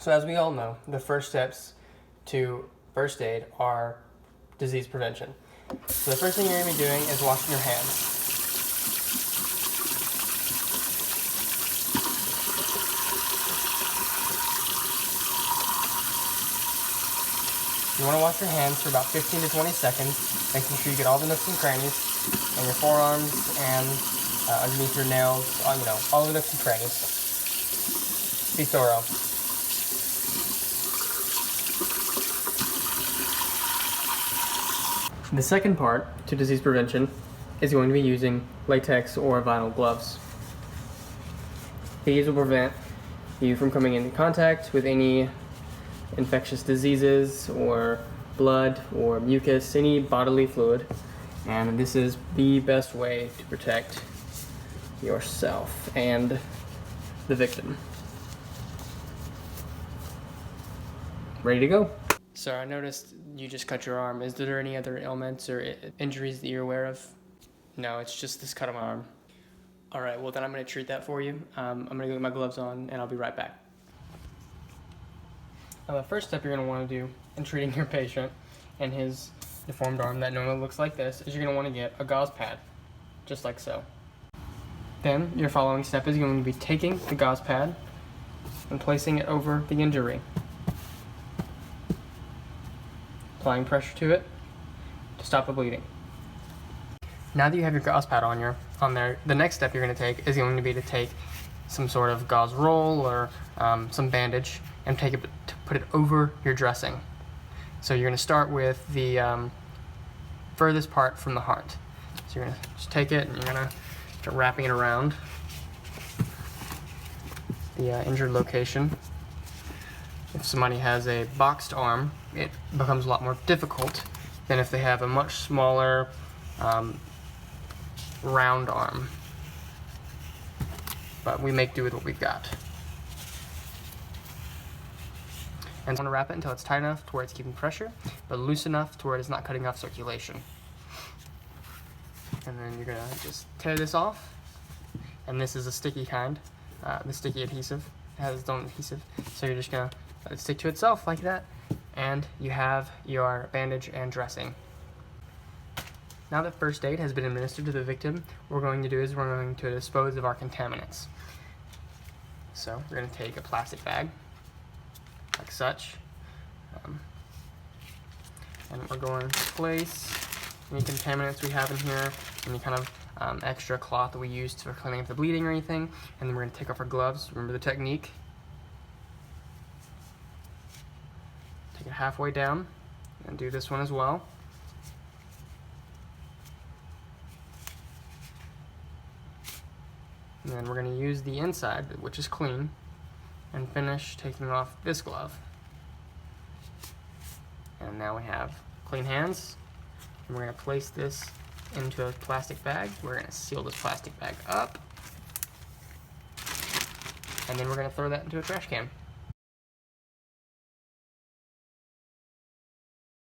So as we all know, the first steps to first aid are disease prevention. So the first thing you're going to be doing is washing your hands. You want to wash your hands for about 15 to 20 seconds, making sure you get all the nooks and crannies on your forearms and underneath your nails, all the nooks and crannies. Be thorough. The second part to disease prevention is going to be using latex or vinyl gloves. These will prevent you from coming into contact with any infectious diseases or blood or mucus, any bodily fluid, and this is the best way to protect yourself and the victim. Ready to go? Sir, I noticed you just cut your arm. Is there any other ailments or injuries that you're aware of? No, it's just this cut on my arm. All right, well then I'm gonna treat that for you. I'm gonna go get my gloves on and I'll be right back. Now the first step you're gonna wanna do in treating your patient and his deformed arm that normally looks like this is you're gonna wanna get a gauze pad, just like so. Then your following step is going to be taking the gauze pad and placing it over the injury. Applying pressure to it to stop the bleeding. Now that you have your gauze pad on there, the next step you're going to take is going to be to take some sort of gauze roll or some bandage and put it over your dressing. So you're going to start with the furthest part from the heart. So you're going to just take it and you're going to start wrapping it around the injured location. If somebody has a boxed arm, it becomes a lot more difficult than if they have a much smaller round arm. But we make do with what we've got. And I want to wrap it until it's tight enough to where it's keeping pressure, but loose enough to where it's not cutting off circulation. And then you're going to just tear this off. And this is a sticky kind, the sticky adhesive. It has its own adhesive. So you're just going to let it stick to itself like that, and you have your bandage and dressing. Now that first aid has been administered to the victim, what we're going to do is we're going to dispose of our contaminants. So we're going to take a plastic bag, like such, and we're going to place any contaminants we have in here, any kind of extra cloth that we use for cleaning up the bleeding or anything, and then we're going to take off our gloves. Remember the technique. Take it halfway down, and do this one as well. And then we're going to use the inside, which is clean, and finish taking off this glove. And now we have clean hands, and we're going to place this into a plastic bag. We're going to seal this plastic bag up, and then we're going to throw that into a trash can.